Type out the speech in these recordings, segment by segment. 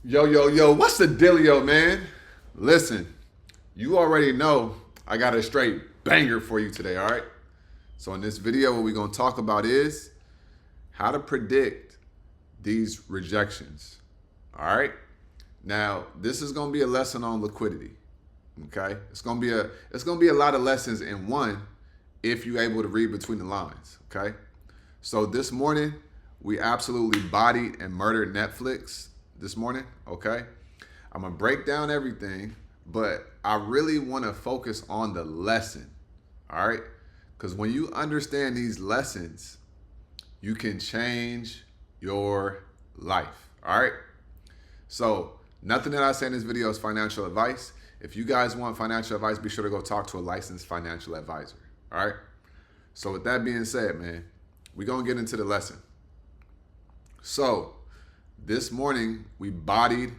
Yo, what's the dealio, man? Listen, you already know I got a straight banger for you today, all right? So in this video, what we're gonna talk about is how to predict these rejections, all right? Now, this is gonna be a lesson on liquidity, okay? It's gonna be a lot of lessons in one if you're able to read between the lines, okay? So this morning, we absolutely bodied and murdered Netflix this morning, okay? I'm gonna break down everything, but I really wanna focus on the lesson, all right? Because when you understand these lessons, you can change your life, all right? So nothing that I say in this video is financial advice. If you guys want financial advice, be sure to go talk to a licensed financial advisor, all right? So with that being said, man, we're gonna get into the lesson. So this morning we bodied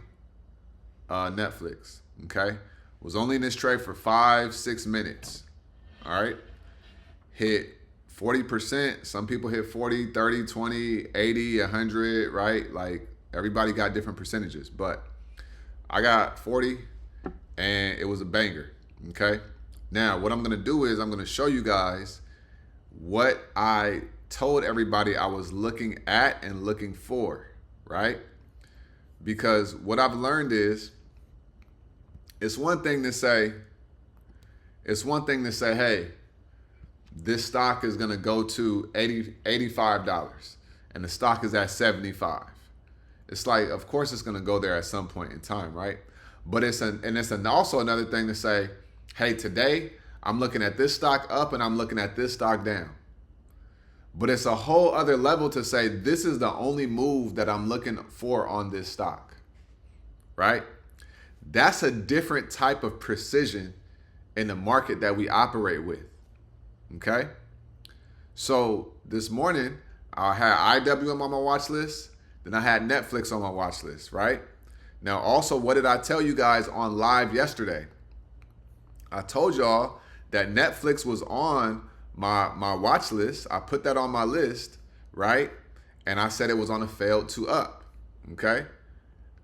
Netflix, okay? Was only in this trade for 5-6 minutes, all right? Hit 40%. Some people hit 40, 30, 20, 80, 100, right? Like everybody got different percentages, but I got 40 and it was a banger, okay? Now, what I'm gonna do is I'm gonna show you guys what I told everybody I was looking at and looking for, right? Because what I've learned is it's one thing to say, hey, this stock is gonna go to $85 and the stock is at 75. It's like, of course it's gonna go there at some point in time, right? But it's also another thing to say, hey, today I'm looking at this stock up and I'm looking at this stock down. But it's a whole other level to say, this is the only move that I'm looking for on this stock, right? That's a different type of precision in the market that we operate with, okay? So this morning, I had IWM on my watch list, then I had Netflix on my watch list, right? Now, also, what did I tell you guys on live yesterday? I told y'all that Netflix was on my watch list. I put that on my list, right? And I said it was on a failed to up, okay?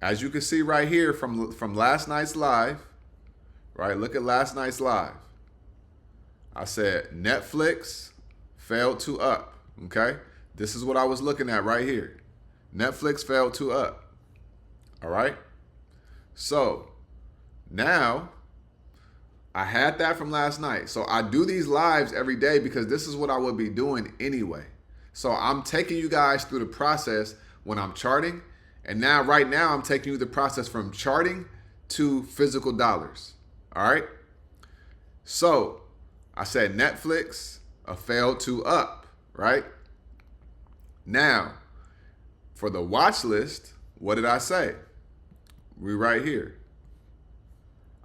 As you can see right here from last night's live, right? Look at last night's live. I said Netflix failed to up, okay? This is what I was looking at right here. Netflix failed to up, all right? So now I had that from last night. So I do these lives every day because this is what I would be doing anyway. So I'm taking you guys through the process when I'm charting. And now, right now, I'm taking you the process from charting to physical dollars. All right. So I said Netflix, a failed to up, right? Now, for the watch list, what did I say? We right here.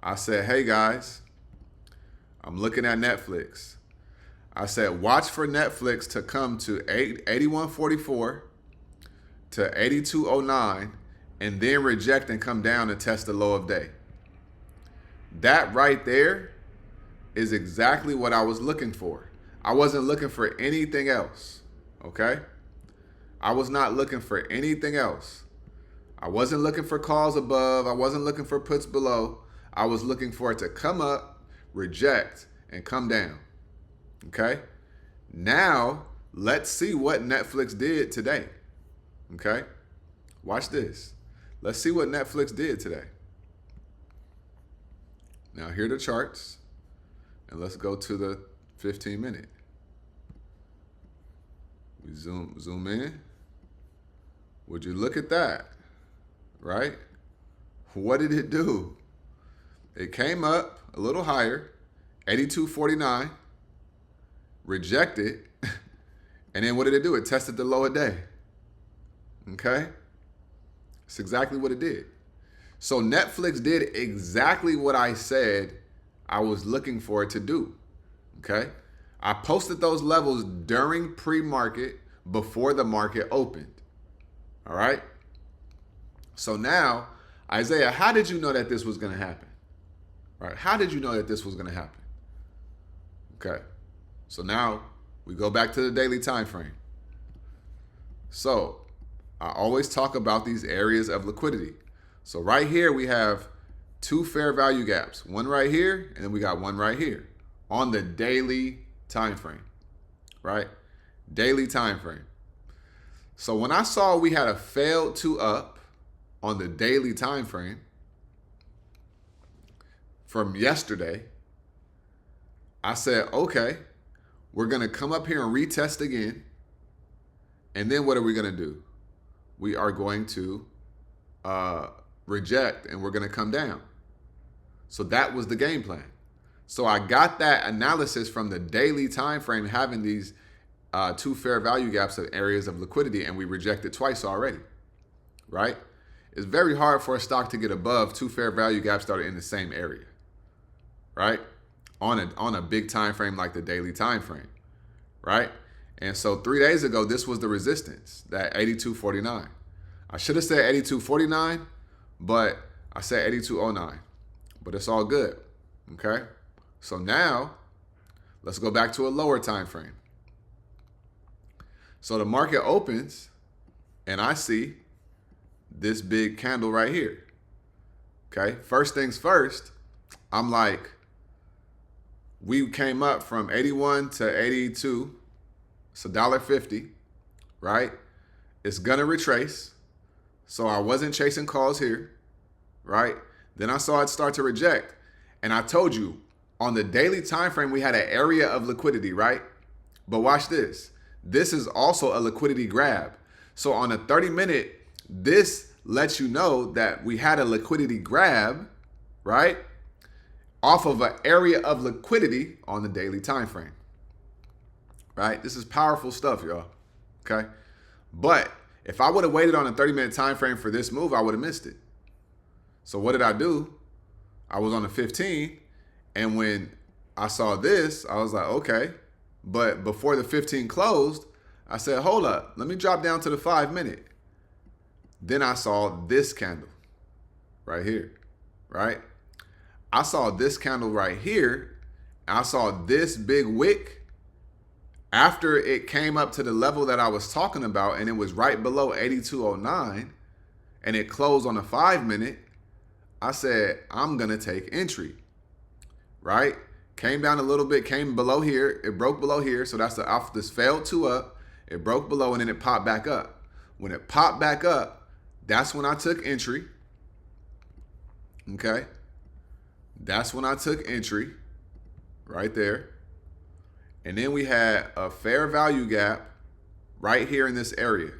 I said, hey guys, I'm looking at Netflix. I said, watch for Netflix to come to 81.44 to 82.09 and then reject and come down and test the low of day. That right there is exactly what I was looking for. I wasn't looking for anything else, okay? I was not looking for anything else. I wasn't looking for calls above. I wasn't looking for puts below. I was looking for it to come up, reject, and come down, okay? Now, let's see what Netflix did today, okay? Watch this. Let's see what Netflix did today. Now, here are the charts, and let's go to the 15-minute. We zoom in. Would you look at that, right? What did it do? It came up a little higher, 82.49, rejected, and then what did it do? It tested the low of day, okay? It's exactly what it did. So Netflix did exactly what I said I was looking for it to do, okay? I posted those levels during pre-market before the market opened, all right? So now, Isaiah, how did you know that this was gonna happen? Right? How did you know that this was going to happen? Okay. So now we go back to the daily time frame. So I always talk about these areas of liquidity. So right here we have two fair value gaps, one right here, and then we got one right here on the daily time frame, right? Daily time frame. So when I saw we had a failed to up on the daily time frame from yesterday, I said, okay, we're going to come up here and retest again. And then what are we going to do? We are going to reject, and we're going to come down. So that was the game plan. So I got that analysis from the daily time frame having these two fair value gaps of areas of liquidity, and we rejected twice already, right? It's very hard for a stock to get above two fair value gaps that are in the same area, right? On a big time frame like the daily time frame, right? And so 3 days ago, this was the resistance, that 82.49. I should have said 82.49, but I said 82.09. But it's all good, okay? So now, let's go back to a lower time frame. So the market opens, and I see this big candle right here, okay? First things first, I'm like, we came up from 81 to 82. It's $1.50, right? It's gonna retrace. So I wasn't chasing calls here, right? Then I saw it start to reject. And I told you, on the daily time frame, we had an area of liquidity, right? But watch this. This is also a liquidity grab. So on a 30-minute, this lets you know that we had a liquidity grab, right? Off of an area of liquidity on the daily time frame, right? This is powerful stuff, y'all, okay? But if I would have waited on a 30-minute time frame for this move, I would have missed it. So what did I do? I was on the 15, and when I saw this, I was like, okay. But before the 15 closed, I said, hold up, let me drop down to the 5-minute. Then I saw this candle right here, right? I saw this candle right here. And I saw this big wick after it came up to the level that I was talking about, and it was right below 82.09, and it closed on a 5-minute. I said, I'm going to take entry, right? Came down a little bit, came below here. It broke below here. So that's off this failed to up. It broke below, and then it popped back up. When it popped back up, that's when I took entry. Okay. That's when I took entry right there. And then we had a fair value gap right here in this area.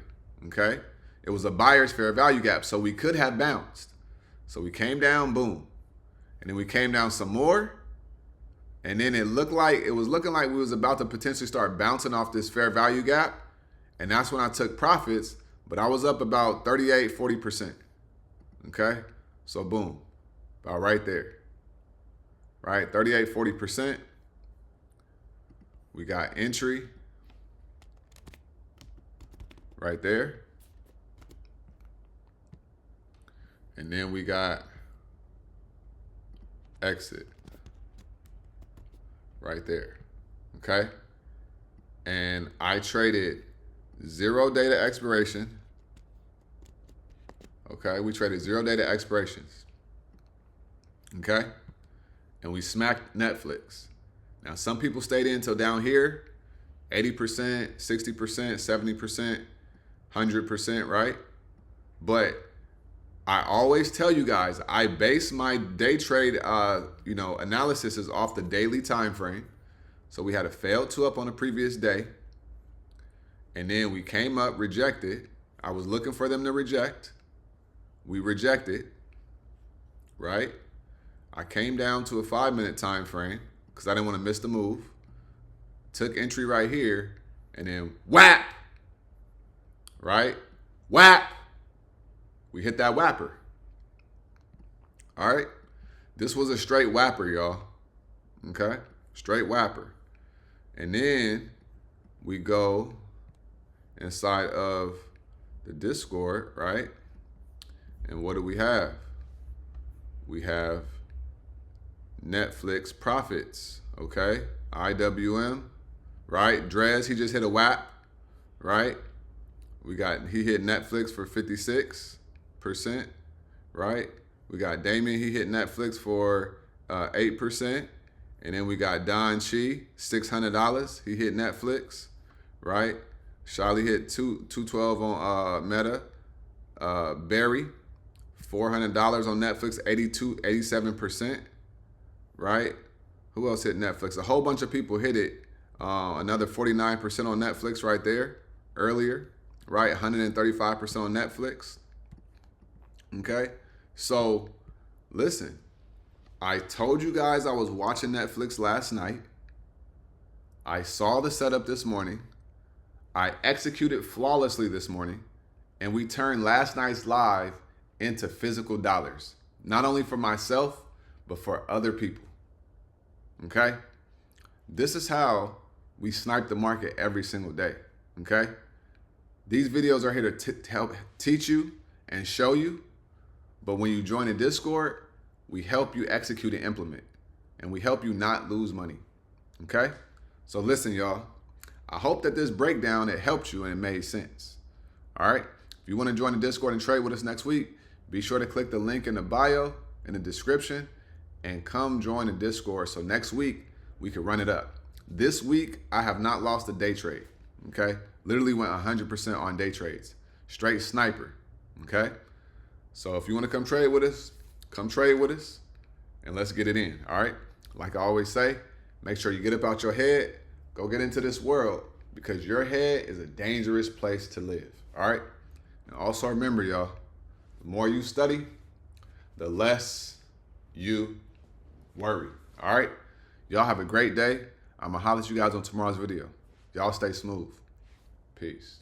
Okay. It was a buyer's fair value gap. So we could have bounced. So we came down, boom. And then we came down some more. And then it was looking like we was about to potentially start bouncing off this fair value gap. And that's when I took profits, but I was up about 38, 40%. Okay. So boom, about right there, right? 38, 40%. We got entry right there. And then we got exit right there, okay? And I traded 0 day to expiration, okay? We traded 0 day to expirations, okay? And we smacked Netflix. Now, some people stayed in until down here, 80%, 60%, 70%, 100%, right? But I always tell you guys, I base my day trade, analysis is off the daily time frame. So we had a failed to up on the previous day, and then we came up, rejected. I was looking for them to reject. We rejected, right? I came down to a 5-minute time frame because I didn't want to miss the move. Took entry right here, and then whap, right? Whap. We hit that whapper. All right. This was a straight whapper, y'all. Okay. Straight whapper. And then we go inside of the Discord, right? And what do we have? We have Netflix profits. Okay. IWM, right? Drez, he just hit a whap, right? He hit Netflix for 56%, right? We got Damien, he hit Netflix for 8%. And then we got Don Chi, $600. He hit Netflix, right? Charlie hit 212 on Meta. Barry, $400 on Netflix, 87%, right? Who else hit Netflix? A whole bunch of people hit it. Another 49% on Netflix right there earlier, right? 135% on Netflix. Okay, so listen, I told you guys I was watching Netflix last night. I saw the setup this morning. I executed flawlessly this morning. And we turned last night's live into physical dollars. Not only for myself, but for other people. Okay? This is how we snipe the market every single day. Okay? These videos are here to help teach you and show you. But when you join the Discord, we help you execute and implement. And we help you not lose money. Okay? So listen, y'all. I hope that this breakdown, it helped you and it made sense. All right? If you want to join the Discord and trade with us next week, be sure to click the link in the bio, in the description, and come join the Discord so next week we can run it up. This week, I have not lost a day trade, okay? Literally went 100% on day trades. Straight sniper, okay? So if you want to come trade with us, and let's get it in, all right? Like I always say, make sure you get up out your head, go get into this world, because your head is a dangerous place to live, all right? And also remember, y'all, the more you study, the less you worry. All right? Y'all have a great day. I'm going to holler at you guys on tomorrow's video. Y'all stay smooth. Peace.